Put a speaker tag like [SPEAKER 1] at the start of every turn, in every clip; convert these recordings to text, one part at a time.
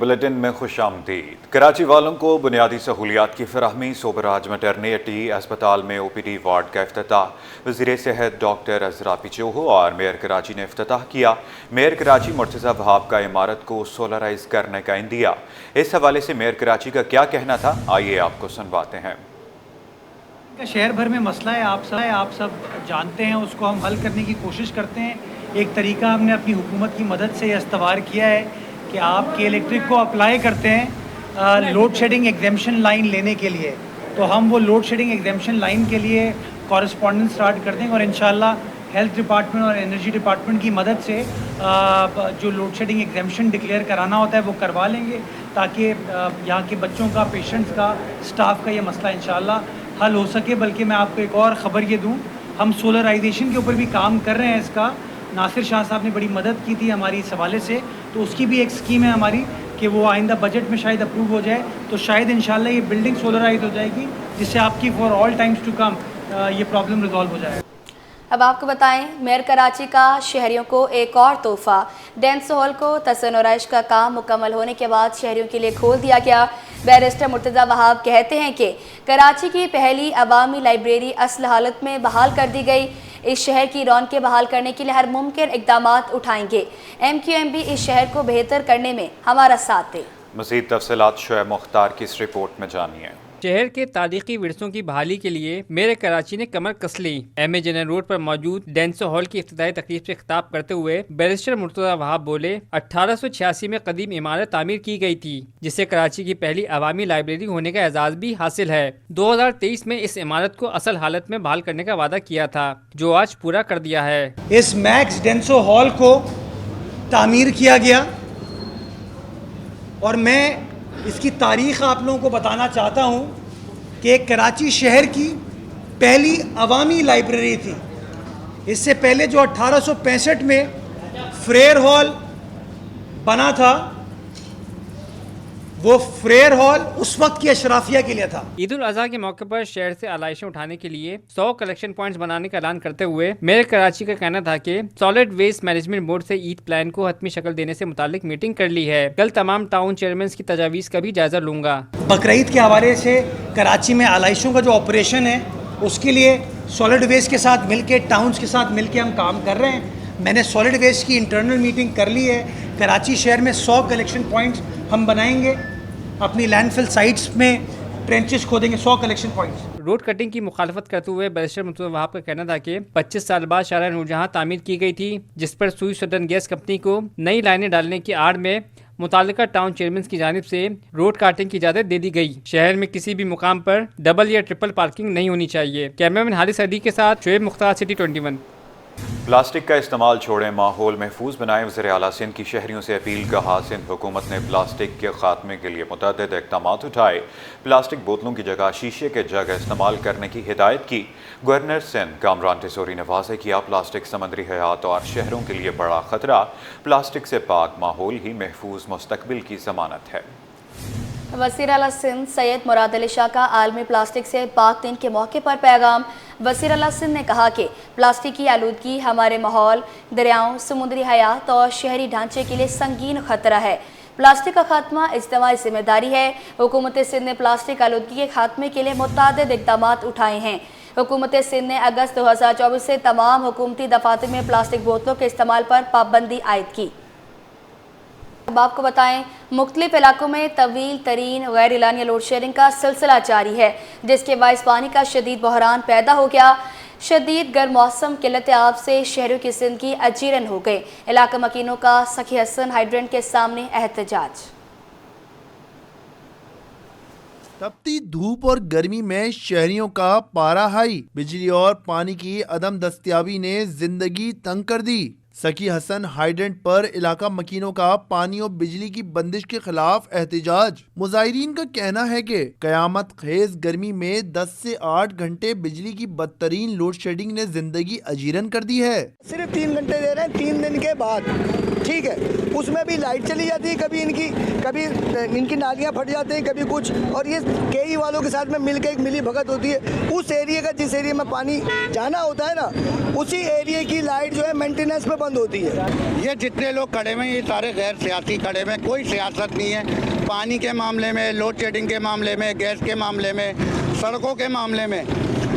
[SPEAKER 1] Bulletin में खुश आमदीद। कराची वालों को बुनियादी सहूलियात की फराहमी। सोबराज मैटरनिटी अस्पताल में OPD वार्ड का इफ्तिताह वज़ीर सेहत डॉक्टर अज़रा पिचोहो और मेयर कराची ने इफ्तिताह किया। मेयर कराची मुर्तज़ा वहाब का इमारत को सोलराइज करने का इंदिया। इस हवाले से मेयर कराची का क्या कहना था, आइए आपको सुनवाते हैं।
[SPEAKER 2] शहर भर में मसला है, आप सब जानते हैं, उसको हम हल करने की कोशिश करते हैं। एक तरीका हमने अपनी हुकूमत की मदद से इस्तवार किया है कि आपके इलेक्ट्रिक को अप्लाई करते हैं लोड शेडिंग एग्जेम्पशन लाइन लेने के लिए, तो हम वो लोड शेडिंग एग्जेम्पशन लाइन के लिए कॉरेस्पॉन्डेंस स्टार्ट कर देंगे और इंशाल्लाह हेल्थ डिपार्टमेंट और एनर्जी डिपार्टमेंट की मदद से जो लोड शेडिंग एग्जेम्पशन डिक्लेयर कराना होता है वो करवा लेंगे, ताकि यहाँ के बच्चों का, पेशेंट्स का, स्टाफ का ये मसला इंशाल्लाह हल हो सके। बल्कि मैं आपको एक और ख़बर ये दूँ, हम सोलराइजेशन के ऊपर भी काम कर रहे हैं। इसका नासिर शाह साहब ने बड़ी मदद की थी हमारी इस हवाले से, तो उसकी भी एक स्कीम है हमारी कि वो आइंदा बजट में शायद अप्रूव हो जाए, तो शायद इंशाल्लाह ये बिल्डिंग सोलराइज हो जाएगी, जिससे आपकी for all times to come ये प्रॉब्लम रिजॉल्व हो जाए।
[SPEAKER 3] अब आपको बताएं, मेयर कराची का शहरियों को एक और तोहफा। डेंस हॉल को तसन्नुराइश का काम मुकम्मल होने के बाद शहरियों के लिए खोल दिया गया। बैरिस्टर मुर्तज़ा वहाब कहते हैं कि कराची की पहली अवामी लाइब्रेरी असल हालत में बहाल कर दी गई। इस शहर की रौनकें बहाल करने के लिए हर मुमकिन इक़दामात उठाएंगे। MQM भी इस शहर को बेहतर करने में हमारा साथ दे।
[SPEAKER 1] मज़ीद तफसीलात शोएब मुख्तार की इस रिपोर्ट में जानिए।
[SPEAKER 4] शहर के तारीखी विरसों की बहाली के लिए मेयर कराची ने कमर कस ली। MA जनरल रोड पर मौजूद डेंसो हॉल की इफ्तिताही तकरीब से खिताब करते हुए बैरिस्टर मुर्तज़ा वहाब बोले, 1886 में कदीम इमारत तामीर की गई थी, जिससे कराची की पहली अवामी लाइब्रेरी होने का एजाज़ भी हासिल है। 2023 में इस इमारत को असल हालत में बहाल करने का वादा किया था, जो आज पूरा कर दिया है।
[SPEAKER 2] इस मैक्स डेंसो हॉल को तामीर किया गया और मैं इसकी तारीख़ आप लोगों को बताना चाहता हूँ कि एक कराची शहर की पहली अवामी लाइब्रेरी थी। इससे पहले जो 1865 में फ्रेयर हॉल बना था, वो फ्रेयर हॉल उस वक्त की अशराफिया के लिए था।
[SPEAKER 4] ईद उल अज़हा के मौके पर शहर से आलाइशें उठाने के लिए 100 कलेक्शन पॉइंट्स बनाने का ऐलान करते हुए मेयर कराची का कहना था कि सॉलिड वेस्ट मैनेजमेंट बोर्ड से ईद प्लान को हतमी शक्ल देने से मुतालिक मीटिंग कर ली है। कल तमाम टाउन चेयरमैन की तजावीज़ का भी जायजा लूंगा।
[SPEAKER 2] बकरीद के हवाले से कराची में आलाइशों का जो ऑपरेशन है, उसके लिए सॉलिड वेस्ट के साथ मिलके, टाउन्स के साथ मिलके हम काम कर रहे हैं। मैंने सॉलिड वेस्ट की इंटरनल मीटिंग कर ली है। कराची शहर में 100 कलेक्शन पॉइंट्स हम बनाएंगे, अपनी लैंडफिल साइट्स में ट्रेंचेस खोदेंगे, 100 कलेक्शन पॉइंट्स।
[SPEAKER 4] रोड कटिंग की मुखालफत करते हुए बैरिस्टर मुर्तज़ा वहाब का कहना था कि 25 साल बाद शारा नूरजहां तामीर की गई थी, जिस पर सुई सदन गैस कंपनी को नई लाइनें डालने की आड़ में मुतालिका टाउन चेयरमैन की जानिब से रोड काटिंग की इजाज़त दे दी गई। शहर में किसी भी मुकाम पर डबल या ट्रिपल पार्किंग नहीं होनी चाहिए। कैमरामैन हारिस अली के साथ शोएब मुख्तार, सिटी 21।
[SPEAKER 1] प्लास्टिक का इस्तेमाल छोड़ें, माहौल महफूज बनाएं। वज़ीर आला सिंध की शहरियों से अपील। कहा, सिंध हुकूमत ने प्लास्टिक के खात्मे के लिए मुतअद्दिद इक़दाम उठाए। प्लास्टिक बोतलों की जगह शीशे के जग इस्तेमाल करने की हिदायत की। गवर्नर सिंध कामरान टिसोरी ने वाज़ेह किया, प्लास्टिक समंदरी हयात और शहरों के लिए बड़ा ख़तरा। प्लास्टिक से पाक माहौल ही महफूज मुस्तक़बिल की ज़मानत है।
[SPEAKER 3] वज़ीर आला सिंध सैयद मुराद अली शाह का आलमी प्लास्टिक से पाक दिन के मौके पर पैगाम। वज़ीर आला सिंध ने कहा कि प्लास्टिक की आलूदगी हमारे माहौल, दरियाओं, समुद्री हयात और शहरी ढांचे के लिए संगीन खतरा है। प्लास्टिक का खात्मा इज्तिमाई जिम्मेदारी है। हुकूमत सिंध ने प्लास्टिक आलूदगी के खात्मे के लिए मुतअद्दिद इक़दामात उठाए हैं। हुकूमत सिंध ने अगस्त 2024 से तमाम हुकूमती दफातर में प्लास्टिक बोतलों के इस्तेमाल पर पाबंदी आयद की। अब आपको बताएं, मुख्तलिफ इलाकों में तवील तरीन गैर एलानिया लोड शेडिंग का सिलसिला जारी है, जिसके बाइस पानी का शदीद बहरान पैदा हो गया। शदीद गर्म मौसम किल्लत आब से शहरों की जिंदगी अजीरन हो गई। इलाका मकीनों का सखी हसन हाइड्रेंट के सामने एहतजाज।
[SPEAKER 5] तपती धूप और गर्मी में शहरियों का पारा हाई। बिजली और पानी की अदम दस्तयाबी ने जिंदगी तंग कर दी। सखी हसन हाइड्रेंट पर इलाका मकीनों का पानी और बिजली की बंदिश के खिलाफ एहतजाज। मुजाहिरीन का कहना है कि कयामत खेज गर्मी में 10 से 8 घंटे बिजली की बदतरीन लोड शेडिंग ने जिंदगी अजीरन कर दी है।
[SPEAKER 6] सिर्फ 3 घंटे दे रहे हैं 3 दिन के बाद, ठीक ٹھیک ہے، اس میں بھی لائٹ چلی جاتی ہے، کبھی ان کی نالیاں پھٹ جاتے ہیں، کبھی کچھ، اور یہ KE والوں کے ساتھ میں مل کے ایک ملی بھگت ہوتی ہے. اس ایریے کا جس ایریے میں پانی جانا ہوتا ہے نا، اسی ایریے کی لائٹ جو ہے مینٹیننس پہ بند ہوتی ہے.
[SPEAKER 7] یہ جتنے لوگ کھڑے ہوئے ہیں یہ سارے غیر سیاسی کھڑے ہوئے ہیں، کوئی سیاست نہیں ہے. پانی کے معاملے میں، لوڈ شیڈنگ کے معاملے میں، گیس کے معاملے میں، سڑکوں کے معاملے میں.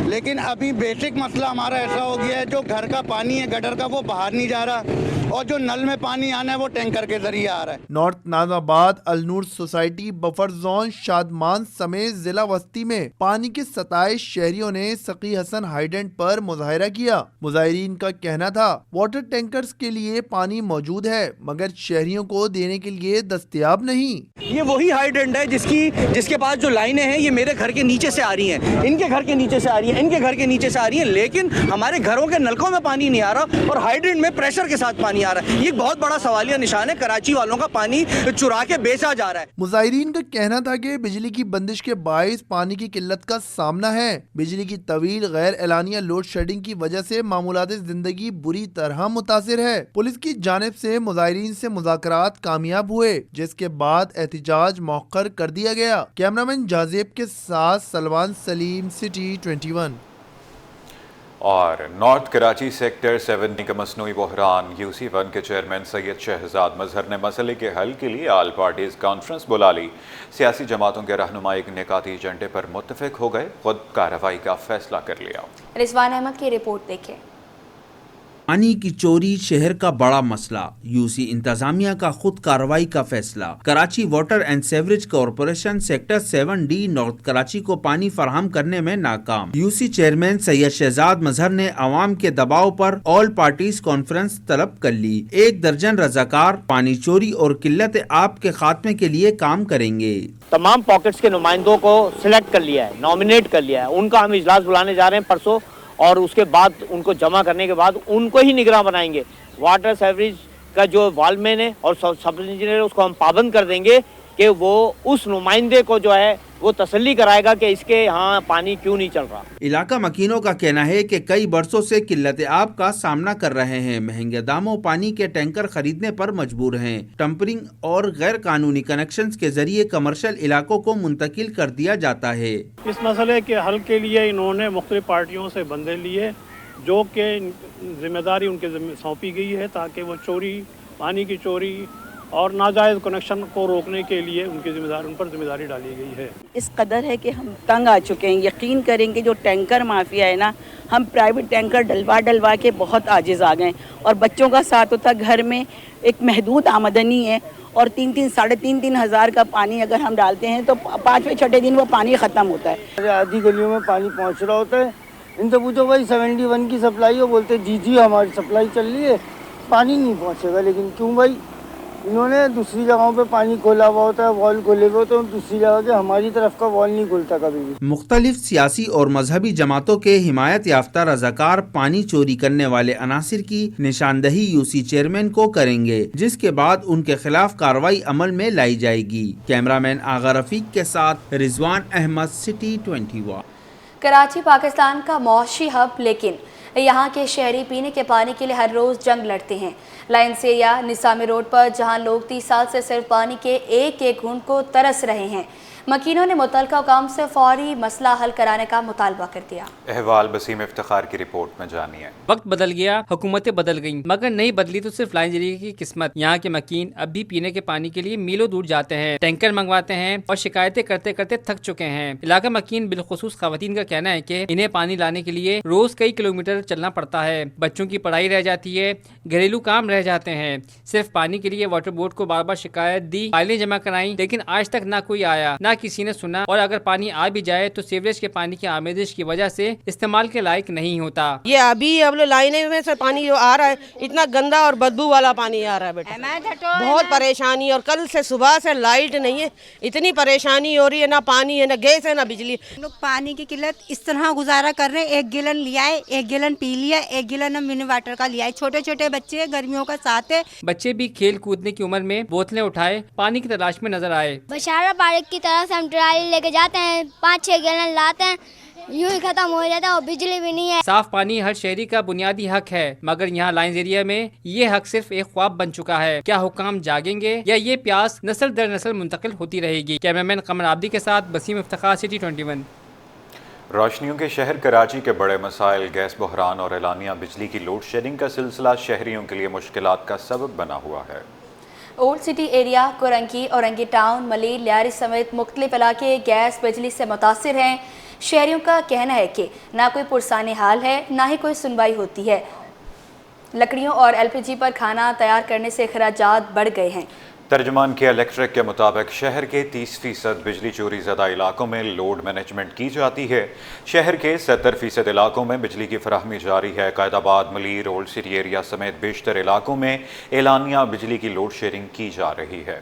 [SPEAKER 7] لیکن ابھی بیسک مسئلہ ہمارا ایسا ہو گیا ہے، جو گھر کا پانی ہے گٹر کا وہ باہر نہیں جا رہا، اور جو نل میں پانی آنا ہے وہ ٹینکر کے ذریعے آ رہا ہے.
[SPEAKER 5] نارتھ ناظم آباد النور سوسائٹی بفر زون شادمان سمیت ضلع وسطی میں پانی کی 27 شہریوں نے سقی حسن ہائیڈنٹ پر مظاہرہ کیا. مظاہرین کا کہنا تھا واٹر ٹینکرز کے لیے پانی موجود ہے مگر شہریوں کو دینے کے لیے دستیاب نہیں.
[SPEAKER 8] یہ وہی ہائیڈنٹ ہے جس کے پاس جو لائنیں ہیں یہ میرے گھر کے نیچے سے آ رہی ہیں، ان کے گھر کے نیچے سے آ رہی ہیں، ان کے گھر کے نیچے سے آ رہی ہیں، لیکن ہمارے گھروں کے نلکوں میں پانی نہیں آ رہا اور ہائیڈنٹ میں پریشر کے ساتھ پانی آ رہا ہے. یہ بہت بڑا سوالیہ نشان ہے. کراچی والوں کا پانی چرا کے بیچا جا رہا ہے.
[SPEAKER 5] مظاہرین کا کہنا تھا کہ بجلی کی بندش کے باعث پانی کی قلت کا سامنا ہے. بجلی کی طویل غیر اعلانیہ لوڈ شیڈنگ کی وجہ سے معمولات زندگی بری طرح متاثر ہے. پولیس کی جانب سے مظاہرین سے مذاکرات کامیاب ہوئے جس کے بعد احتجاج مؤخر کر دیا گیا. کیمرامین جازیب کے ساتھ سلمان سلیم، سٹی 21.
[SPEAKER 1] اور نارتھ کراچی سیکٹر 7 کا مصنوعی بحران. UC1 کے چیئرمین سید شہزاد مظہر نے مسئلے کے حل کے لیے آل پارٹیز کانفرنس بلا لی. سیاسی جماعتوں کے رہنما ایک نکاتی ایجنڈے پر متفق ہو گئے، خود کارروائی کا فیصلہ کر لیا.
[SPEAKER 3] رضوان احمد کی رپورٹ دیکھیں.
[SPEAKER 9] پانی کی چوری شہر کا بڑا مسئلہ، UC انتظامیہ کا خود کارروائی کا فیصلہ. Karachi water and sewerage corporation sector 7D north Karachi کو پانی فراہم کرنے میں ناکام. UC چیئرمین سید شہزاد مظہر نے عوام کے دباؤ پر آل پارٹیز کانفرنس طلب کر لی. 1 درجن رضاکار پانی چوری اور قلت آب کے خاتمے کے لیے کام کریں گے.
[SPEAKER 10] تمام پاکٹس کے نمائندوں کو سلیکٹ کر لیا ہے، نامینیٹ کر لیا ہے. ان کا ہم اجلاس بلانے جا رہے ہیں پرسوں، اور اس کے بعد ان کو جمع کرنے کے بعد ان کو ہی نگراں بنائیں گے. واٹر سیوریج کا جو وال مین ہے اور سب انجینئر اس کو ہم پابند کر دیں گے کہ وہ اس نمائندے کو جو ہے وہ تسلی کرائے گا کہ اس کے یہاں پانی کیوں نہیں چل رہا.
[SPEAKER 9] علاقہ مکینوں کا کہنا ہے کہ کئی برسوں سے قلت آب کا سامنا کر رہے ہیں. مہنگے داموں پانی کے ٹینکر خریدنے پر مجبور ہیں. ٹمپرنگ اور غیر قانونی کنیکشنز کے ذریعے کمرشل علاقوں کو منتقل کر دیا جاتا ہے.
[SPEAKER 11] اس مسئلے کے حل کے لیے انہوں نے مختلف پارٹیوں سے بندے لیے جو کہ ذمہ داری ان کے ذمہ سونپی گئی ہے تاکہ وہ چوری، پانی کی چوری اور ناجائز کنیکشن کو روکنے کے لیے ان پر ذمہ داری ڈالی گئی ہے.
[SPEAKER 12] اس قدر ہے کہ ہم تنگ آ چکے ہیں. یقین کریں کہ جو ٹینکر مافیا ہے نا، ہم پرائیویٹ ٹینکر ڈلوا کے بہت عاجز آ گئے، اور بچوں کا ساتھ ہوتا، گھر میں ایک محدود آمدنی ہے، اور 3,000 ہزار کا پانی اگر ہم ڈالتے ہیں تو 5ویں 6 دن وہ پانی ختم ہوتا ہے.
[SPEAKER 6] آدھی گلیوں میں پانی پہنچ رہا ہوتا ہے. ان سے پوچھو بھائی 71 کی سپلائی ہو، بولتے جی ہماری سپلائی چل رہی ہے، پانی نہیں پہنچے گا. لیکن کیوں بھائی؟ انہوں نے دوسری جگہوں پہ پانی کھولا ہوا ہوتا ہے، وال کھولے ہوئے، تو دوسری جگہ کے ہماری طرف کا وال نہیں کھلتا کبھی بھی.
[SPEAKER 9] مختلف سیاسی اور مذہبی جماعتوں کے حمایت یافتہ رضاکار پانی چوری کرنے والے عناصر کی نشاندہی UC چیئرمین کو کریں گے، جس کے بعد ان کے خلاف کارروائی عمل میں لائی جائے گی. کیمرامین آغا رفیق کے ساتھ رضوان احمد، سٹی 21.
[SPEAKER 3] کراچی پاکستان کا معاشی ہب، لیکن یہاں کے شہری پینے کے پانی کے لیے ہر روز جنگ لڑتے ہیں. لائنس ایریا نسامی روڈ پر جہاں لوگ 30 سال سے صرف پانی کے ایک گھونٹ کو ترس رہے ہیں، مکینوں نے متعلقہ حکام سے فوری مسئلہ حل کرانے کا مطالبہ کر دیا.
[SPEAKER 1] احوال بسیم افتخار کی رپورٹ میں جانیے.
[SPEAKER 4] وقت بدل گیا، حکومتیں بدل گئیں، مگر نہیں بدلی تو صرف لائن ایریا کی قسمت. یہاں کے مکین اب بھی پینے کے پانی کے لیے میلوں دور جاتے ہیں، ٹینکر منگواتے ہیں اور شکایتیں کرتے کرتے تھک چکے ہیں. علاقہ مکین بالخصوص خواتین کا کہنا ہے کہ انہیں پانی لانے کے لیے روز کئی کلومیٹر چلنا پڑتا ہے. بچوں کی پڑھائی رہ جاتی ہے، گھریلو کام رہ جاتے ہیں. صرف پانی کے لیے واٹر بورڈ کو بار بار شکایت دی، فائلیں جمع کرائیں، لیکن آج تک نہ کوئی آیا، نہ کسی نے سنا. اور اگر پانی آ بھی جائے تو سیوریج کے پانی کی آمیزش کی وجہ سے استعمال کے لائق نہیں ہوتا.
[SPEAKER 13] یہ ابھی اب لائنیں میں سے پانی جو آ رہا ہے اتنا گندا اور بدبو والا پانی آ رہا ہے بیٹا. بہت پریشانی، اور کل سے صبح سے لائٹ نہیں ہے، اتنی پریشانی ہو رہی ہے، نہ پانی ہے، نہ گیس ہے، نہ بجلی.
[SPEAKER 14] لوگ پانی کی قلت اس طرح گزارا کر رہے ہیں. 1 گیلن لیا ہے، 1 گیلن پی لیا، 1 گیلن ہم منرل واٹر کا لیا ہے. چھوٹے چھوٹے بچے گرمیوں کا ساتھ ہے،
[SPEAKER 4] بچے بھی کھیل کودنے کی عمر میں بوتلیں اٹھائے پانی کی تلاش میں نظر آئے.
[SPEAKER 15] بشارہ پارک کی طرف سے ہم ٹرالی لے کے جاتے ہیں، 5-6 گیلن لاتے ہیں، यूं ही खत्म हो जाता है और बिजली भी नहीं है।
[SPEAKER 4] साफ पानी हर शहरी का बुनियादी हक है, मगर यहाँ लाइन्स एरिया में ये हक सिर्फ एक ख्वाब बन चुका है। क्या हुक्काम जागेंगे या ये प्यास नस्ल दर नस्ल मुंतकिल होती रहेगी? कैमरामैन कमर आब्दी के साथ बसीम इफ्तिखार, सिटी 21।
[SPEAKER 1] रोशनियों के शहर कराची के बड़े मसाइल, गैस बहरान और एलानिया बिजली की लोड शेडिंग का सिलसिला शहरियों के लिए मुश्किलात का सबब बना हुआ है।
[SPEAKER 3] Old city area, Korangi, Orangi town, Malir, Lyari समेत मुख्तलिफ इलाके गैस बिजली से मुतासिर हैं। शहरियों का कहना है कि ना कोई पुरसानी हाल है, ना ही कोई सुनवाई होती है। लकड़ियों और LPG पर खाना तैयार करने से अखराजात बढ़ गए हैं।
[SPEAKER 1] तर्जमान के इलेक्ट्रिक के मुताबिक शहर के 30% बिजली चोरी ज़दा इलाकों में लोड मैनेजमेंट की जाती है। शहर के 70% इलाकों में बिजली की फराहमी जारी है। Qaidabad, Malir, old city area समेत बेशतर इलाकों में एलानिया बिजली की लोड शेयरिंग की जा रही है।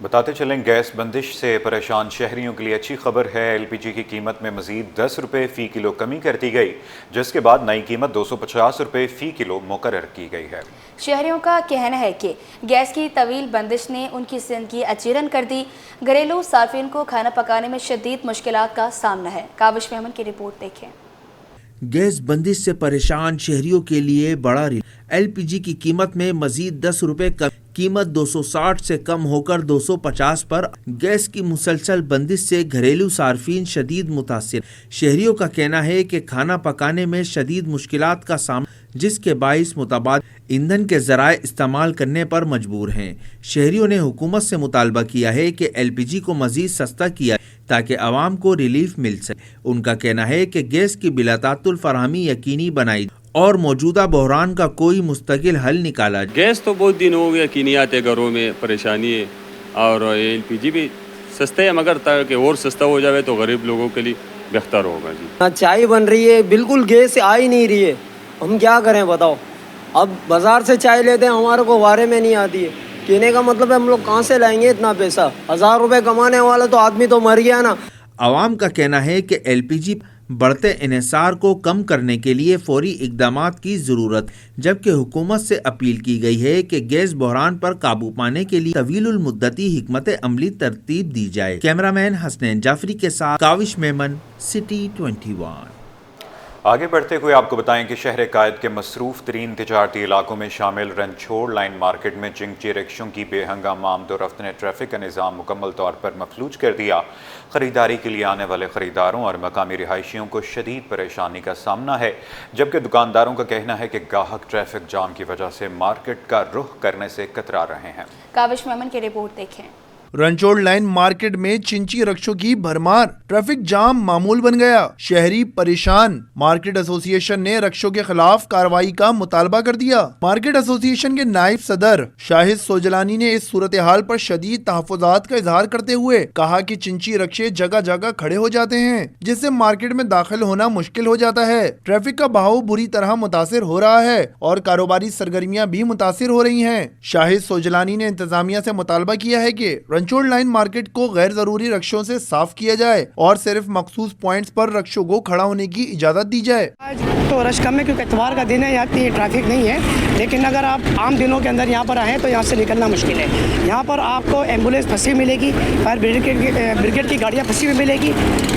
[SPEAKER 1] बताते चलें, गैस बंदिश से परेशान शहरियों के लिए अच्छी खबर है। LPG की कीमत में मज़ीद 10 रुपये फ़ी किलो कमी कर दी गई, जिसके बाद नई कीमत 250 रुपये फ़ी किलो मुकर्रर की गई है।
[SPEAKER 3] शहरियों का कहना है कि गैस की तवील बंदिश ने उनकी ज़िंदगी अचीरन कर दी। घरेलू सार्फिन को खाना पकाने में शदीद मुश्किलात का सामना है। काबिश मेमन की रिपोर्ट देखें।
[SPEAKER 9] गैस बंदिश से परेशान शहरियों के लिए बड़ा LPG की कीमत में मजीद 10 रुपये कम, कीमत 260 से कम होकर 250 पर। गैस की मुसलसल बंदिश से घरेलू सार्फिन शदीद मुतासिर। शहरियों का कहना है कि खाना पकाने में शदीद मुश्किलात का सामना, जिसके बाइस मुताबिक ईंधन के ज़राए इस्तेमाल करने पर मजबूर हैं। शहरियों ने हुकूमत से मुतालबा किया है कि LPG को मजीद सस्ता किया ताकि आवाम को रिलीफ मिल सके। उनका कहना है कि गैस की बिलातातुल फराहमी यकीनी बनाई और मौजूदा बहरान का कोई मुस्तकिल हल निकाला।
[SPEAKER 16] गैस तो बहुत दिन हो गया यकीनियात है, घरों में परेशानी है, और LPG भी सस्ते है, मगर ताकि और सस्ता हो जाए तो गरीब लोगों के लिए बेहतर होगा जी।
[SPEAKER 17] चाय बन रही है, बिल्कुल गैस आ ही नहीं रही है, हम क्या करें बताओ। अब बाजार से चाय लेते हैं, हमारे को वारे में नहीं आती है। कहने का मतलब है हम लोग कहाँ से लाएंगे इतना पैसा? 1000 रुपये कमाने वाला तो आदमी तो मर गया ना।
[SPEAKER 9] आवाम का कहना है कि LPG बढ़ते इन्हिसार को कम करने के लिए फौरी इक़दामात की ज़रूरत, जबकि हुकूमत से अपील की गई है कि गैस बहरान पर काबू पाने के लिए तवीलुल मुद्दती हिकमत अमली तरतीब दी जाए। कैमरामैन हसनैन जाफरी के साथ काविश मेमन, सिटी 21।
[SPEAKER 1] आगे बढ़ते हुए आपको बताएं कि शहर कायद के मसरूफ़ तरीन तिजारती इलाकों में शामिल रनछोड़ लाइन मार्केट में चिंगची रिक्शों की बेहंगामा आमदोरफ्त ने ट्रैफिक का निज़ाम मुकम्मल तौर पर मफलूज कर दिया। ख़रीदारी के लिए आने वाले ख़रीदारों और मकामी रिहायशियों को शदीद परेशानी का सामना है, जबकि दुकानदारों का कहना है कि ग्राहक ट्रैफिक जाम की वजह से मार्केट का रुख करने से कतरा रहे हैं।
[SPEAKER 3] काविश मेमन की रिपोर्ट देखें।
[SPEAKER 5] रनछोड़ लाइन मार्केट में चिंची रिक्शों की भरमार, ट्रैफिक जाम मामूल बन गया, शहरी परेशान। मार्केट एसोसिएशन ने रिक्शों के खिलाफ कार्रवाई का मुतालबा कर दिया। मार्केट एसोसिएशन के नायब सदर शाहिद सोजलानी ने इस सूरत हाल पर शदीद तहफ़्फ़ुज़ात का इजहार करते हुए कहा कि चिंची रिक्शे जगह जगह खड़े हो जाते हैं, जिससे मार्केट में दाखिल होना मुश्किल हो जाता है। ट्रैफिक का बहाव बुरी तरह मुतासिर हो रहा है और कारोबारी सरगर्मियां भी मुतासिर हो रही हैं। शाहिद सोजलानी ने इंतजामिया से मुतालबा किया है कि रनछोड़ लाइन मार्केट को गैर जरूरी रिक्शों से साफ किया जाए और सिर्फ मखसूस पॉइंट्स पर रिक्शों को खड़ा होने की इजाजत दी जाए।
[SPEAKER 18] आज तो रश कम है क्योंकि इतवार का दिन है, यहाँ इतनी ट्रैफिक नहीं है, लेकिन अगर आप आम दिनों के अंदर यहाँ पर आएँ तो यहाँ से निकलना मुश्किल है। यहाँ पर आपको एम्बुलेंस फंसी मिलेगी, फायर ब्रिगेड की गाड़ियाँ फंसी हुई मिलेगी,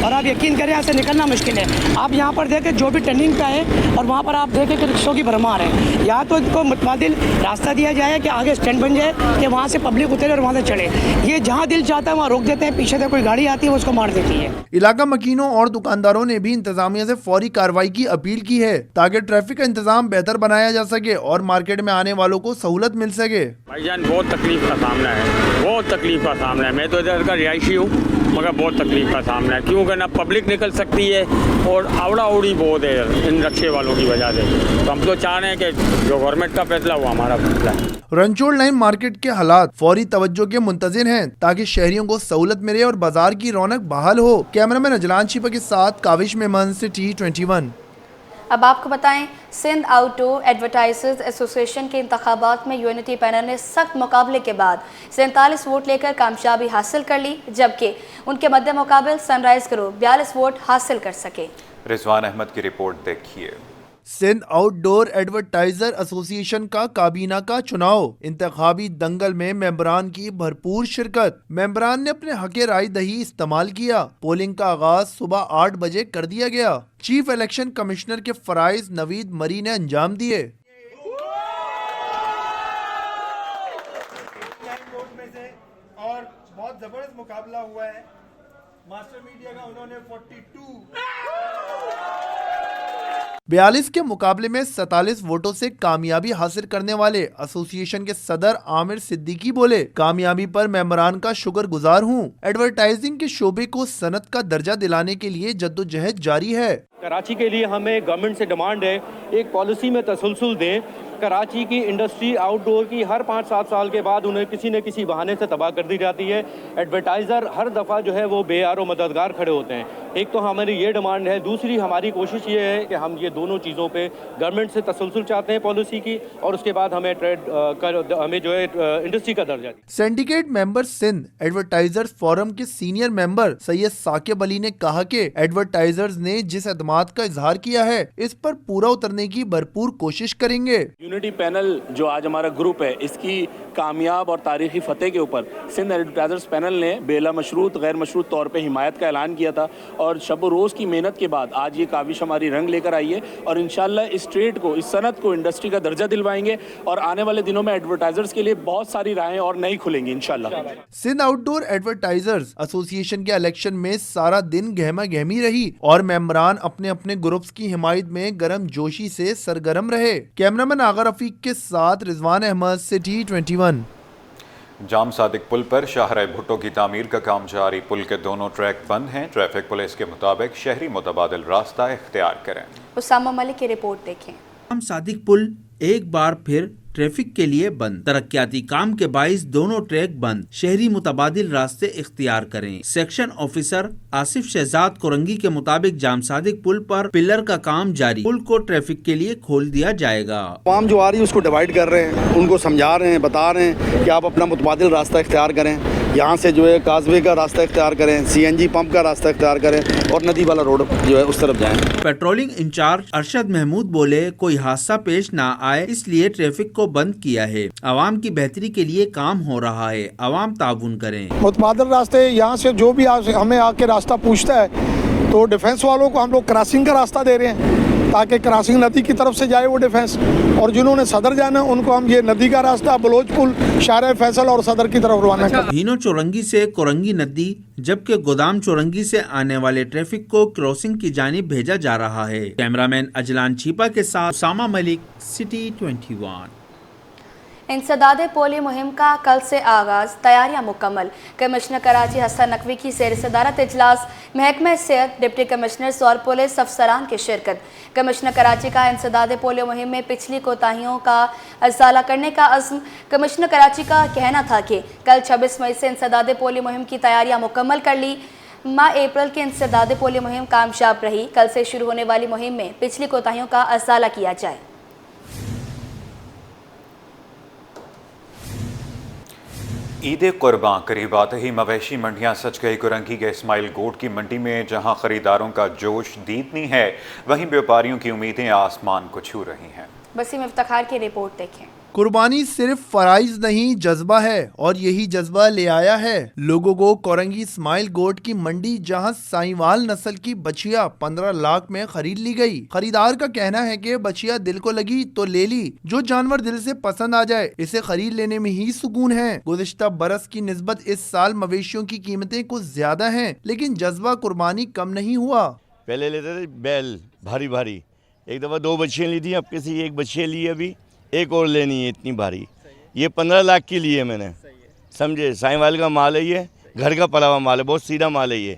[SPEAKER 18] और आप यकीन करें यहाँ से निकलना मुश्किल है। आप यहाँ पर देखें जो भी टर्निंग पे आए और वहाँ पर आप देखें कि रिक्शों की भरमार है। या तो इनको मुतबादिल रास्ता दिया जाए कि आगे स्टैंड बन जाए कि वहाँ से पब्लिक उतरे और वहाँ से चढ़े। ये जहाँ दिल चाहता है वहाँ रोक देते हैं, पीछे से कोई गाड़ी आती है वो उसको मार देती है।
[SPEAKER 5] इलाका मकीनों और दुकानदारों ने भी इंतजामिया से फौरी कार्रवाई की अपील की है ताकि ट्रैफिक का इंतजाम बेहतर बनाया जा सके और मार्केट में आने वालों को सहूलत मिल सके।
[SPEAKER 16] भाईजान बहुत तकलीफ का सामना है, बहुत तकलीफ का सामना है। मैं तो इधर का रिहायशी हूँ, मगर बहुत तकलीफ का सामना है क्योंकि ना पब्लिक निकल सकती है और आवड़ा उड़ी बहुत है इन रिक्शे वालों की वजह से। तो हम तो चाह रहे हैं कि जो गवर्नमेंट का फैसला वो हमारा फैसला है।
[SPEAKER 5] रनछोड़ लाइन मार्केट के हालात फौरी तवज्जो के मुंतज़िर हैं ताकि शहरियों को सहूलत मिले और बाजार की रौनक बहाल हो। कैमरामैन अजलान शिपा के साथ काविश मेमन, सिटी 21।
[SPEAKER 3] अब आपको बताएं, सिंध आउटडोर एडवर्टाइजर्स एसोसिएशन के इंतखाबात में यूनिटी पैनल ने सख्त मुकाबले के बाद 47 वोट लेकर कामयाबी हासिल कर ली, जबकि उनके मद्दे मुकाबल सनराइज ग्रुप 42 वोट हासिल कर सके।
[SPEAKER 1] रिजवान अहमद की रिपोर्ट देखिए।
[SPEAKER 5] सिंध आउटडोर एडवर्टाइजर एसोसिएशन का काबीना का चुनाव, इंतखाबी दंगल में मेंबरान की भरपूर शिरकत। मेंबरान ने अपने हक़ राय दही इस्तेमाल किया। पोलिंग का आगाज सुबह 8 बजे कर दिया गया। चीफ इलेक्शन कमिश्नर के फराइज नवीद मरी ने अंजाम दिए।
[SPEAKER 19] और बहुत जबरदस्त मुकाबला हुआ है। मास्टर मीडिया का उन्होंने
[SPEAKER 5] 42 के मुकाबले में 47 वोटों से कामयाबी हासिल करने वाले एसोसिएशन के सदर आमिर सिद्दीकी बोले, कामयाबी पर मेंबरान का शुक्रगुजार हूँ। एडवर्टाइजिंग के शोबे को सनत का दर्जा दिलाने के लिए जद्दोजहद जारी है।
[SPEAKER 20] कराची के लिए हमें गवर्नमेंट से डिमांड है, एक पॉलिसी में तसलसल दें। कराची की इंडस्ट्री आउटडोर की हर 5-7 साल के बाद उन्हें किसी न किसी बहाने से तबाह कर दी जाती है। एडवर्टाइज़र हर दफ़ा जो है वो बेयार और मददगार खड़े होते हैं। एक तो हमारी ये डिमांड है, दूसरी हमारी कोशिश ये है कि हम ये दोनों चीज़ों पे गवर्नमेंट से तसलसल चाहते हैं पॉलिसी की, और उसके बाद हमें हमें जो है इंडस्ट्री का दर्जा।
[SPEAKER 5] Syndicate member Sindh advertisers forum के सीनियर मेंबर सैयद साकिब अली ने कहा कि एडवर्टाइजर्स ने जिस एतमाद का इजहार किया है, इस पर पूरा उतरने की भरपूर कोशिश करेंगे।
[SPEAKER 21] यूनिटी पैनल जो आज हमारा ग्रुप है, इसकी कामयाब और तारीखी फतेह के ऊपर सिंध एडवर्टाइजर्स पैनल ने बेला मशरूत गैर मशरूत तौर पे हिमायत का ऐलान किया था, और शब रोज़ की मेहनत के बाद आज ये काविश हमारी रंग लेकर आई है, और इंशाल्लाह इस ट्रेड को, इस सनत को इंडस्ट्री का दर्जा दिलवाएंगे, और आने वाले दिनों में एडवर्टाइजर्स के लिए बहुत सारी राहें और नई खुलेंगी इंशाल्लाह।
[SPEAKER 5] सिंध आउटडोर एडवर्टाइजर्स एसोसिएशन के इलेक्शन में सारा दिन गहमा गहमी रही और मेंबरान अपने अपने ग्रुप्स की हिमायत में गर्म जोशी से सरगर्म रहे। कैमरामैन आगा रफीक के साथ रिजवान अहमद, सिटी 21।
[SPEAKER 1] जाम सादिक पुल पर शाहराह भुट्टो की तामीर का काम जारी। पुल के दोनों ट्रैक बंद हैं। ट्रैफिक पुलिस के मुताबिक शहरी मुतबादिल रास्ता इख्तियार करें।
[SPEAKER 3] उसामा मलिक की रिपोर्ट देखें।
[SPEAKER 9] जाम सादिक पुल एक बार फिर ट्रैफिक के लिए बंद। तरक्याती काम के बाइस दोनों ट्रैक बंद। शहरी मुतबादिल रास्ते इख्तियार करें। सेक्शन ऑफिसर आसिफ शहजाद कोरंगी के मुताबिक जाम सादिक पुल पर पिलर का काम जारी। पुल को ट्रैफिक के लिए खोल दिया जाएगा।
[SPEAKER 7] आवाम जो आ रही है उसको डिवाइड कर रहे हैं, उनको समझा रहे हैं, बता रहे हैं कि आप अपना मुतबादिल रास्ता इख्तियार करें। यहाँ से जो है काजवे का रास्ता इख्तियार करें, CNG पंप का रास्ता इख्तियार करें, और नदी वाला रोड जो है उस तरफ जाएं।
[SPEAKER 9] पेट्रोलिंग इंचार्ज अरशद महमूद बोले, कोई हादसा पेश ना आए इसलिए ट्रैफिक को बंद किया है। आवाम की बेहतरी के लिए काम हो रहा है, आवाम ताउन करें।
[SPEAKER 22] मुतबादिल रास्ते यहाँ से जो भी हमें आके रास्ता पूछता है तो डिफेंस वालों को हम लोग क्रॉसिंग का रास्ता दे रहे हैं ताकि क्रॉसिंग नदी की तरफ से जाए वो डिफेंस, और जिन्होंने सदर जाना है उनको हम ये नदी का रास्ता बलोच पुल, शाहराह फैसल और सदर की तरफ रवाना कर।
[SPEAKER 9] भीनो चौरंगी से कोरंगी नदी, जबकि गोदाम चौरंगी से आने वाले ट्रैफिक को क्रॉसिंग की जानिब भेजा जा रहा है। कैमरामैन अजलान छीपा के साथ उसामा मलिक, सिटी 21।
[SPEAKER 3] इंसदाद पोलियो मुहिम का कल से आगाज, तैयारियां मुकम्मल। कमिश्नर कराची हसन नकवी की सैर सदारत इजलास, महकमा सेहत, डिप्टी कमिश्नर्स और पुलिस अफसरान की शिरकत। कमिश्नर कराची का इंसदाद पोलियो मुहिम में पिछली कोताहियों का अज़ाला करने का अज़्म। कमिश्नर कराची का कहना था कि कल 26 मई से इंसदाद पोलियो मुहिम की तैयारियां मुकम्मल कर ली। माह अप्रैल के इंसदाद पोलियो मुहिम कामयाब रही। कल से शुरू होने वाली मुहिम में पिछली कोताहियों का अज़ाला किया जाए।
[SPEAKER 1] ईद कुर्बान करीब आते ही मवेशी मंडियां सज गई। कुरंगी के इस्माइल गोट की मंडी में जहां खरीदारों का जोश दीदनी है, वहीं व्यापारियों की उम्मीदें आसमान को छू रही हैं।
[SPEAKER 3] वसीम इफ्तिखार की रिपोर्ट देखें।
[SPEAKER 5] कुर्बानी सिर्फ फराइज नहीं, जज्बा है, और यही जज्बा ले आया है लोगों को कोरंगी इस्माइल गोट की मंडी, जहां साईवाल नस्ल की बछिया 15 लाख में खरीद ली गई। खरीदार का कहना है कि बछिया दिल को लगी तो ले ली, जो जानवर दिल से पसंद आ जाए इसे खरीद लेने में ही सुकून है। गुज़िश्ता बरस की निस्बत इस साल मवेशियों की कीमतें कुछ ज्यादा हैं, लेकिन जज्बा कुर्बानी कम नहीं हुआ।
[SPEAKER 23] पहले लेते थे बैल भारी भारी, एक दफा 2 बछियाँ ली थी, अब किसी एक बछिया ली, अभी एक और लेनी है इतनी भारी। ये 15 लाख की ली है मैंने, समझे। साईवाल का माल है, ये घर का पला हुआ माल है, बहुत सीधा माल है ये,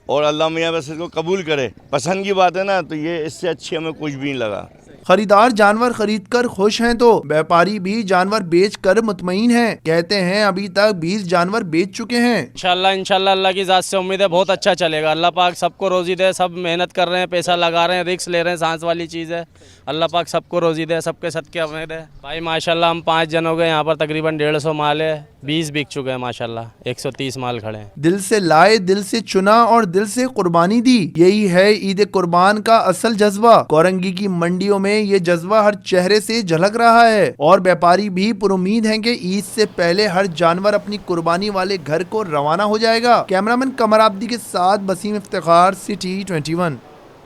[SPEAKER 23] और अल्लाह मियाँ बस इसको कबूल करे। पसंद की बात है ना, तो ये इससे अच्छी हमें कुछ भी नहीं लगा।
[SPEAKER 5] खरीदार जानवर खरीद कर खुश हैं तो व्यापारी भी जानवर बेच कर मुतमईन हैं। कहते हैं अभी तक 20 जानवर बेच चुके हैं।
[SPEAKER 24] इंशाल्लाह अल्लाह की ज़ात से उम्मीद है बहुत अच्छा चलेगा। अल्लाह पाक सबको रोज़ी दे, सब मेहनत कर रहे हैं, पैसा लगा रहे हैं, रिस्क ले रहे हैं, सांस वाली चीज़ है। अल्लाह पाक सबको रोज़ी दे, सबके सदके उम्मीद है। भाई माशाल्लाह हम 5 जन हो गए, यहाँ पर तकरीबन 150 माल है। 20 बिक चुके हैं माशाल्लाह, 130 माल खड़े हैं।
[SPEAKER 5] दिल से लाए, दिल से चुना और दिल से कुर्बानी दी, यही है ईद कुर्बान का असल जज्बा। कोरंगी की मंडियों में ये जज्बा हर चेहरे से झलक रहा है और व्यापारी भी पुरुमीद हैं कि ईद से पहले हर जानवर अपनी कुर्बानी वाले घर को रवाना हो जाएगा। कैमरामैन कमर आब्दी के साथ वसीम इफ्तिखार, सिटी 21।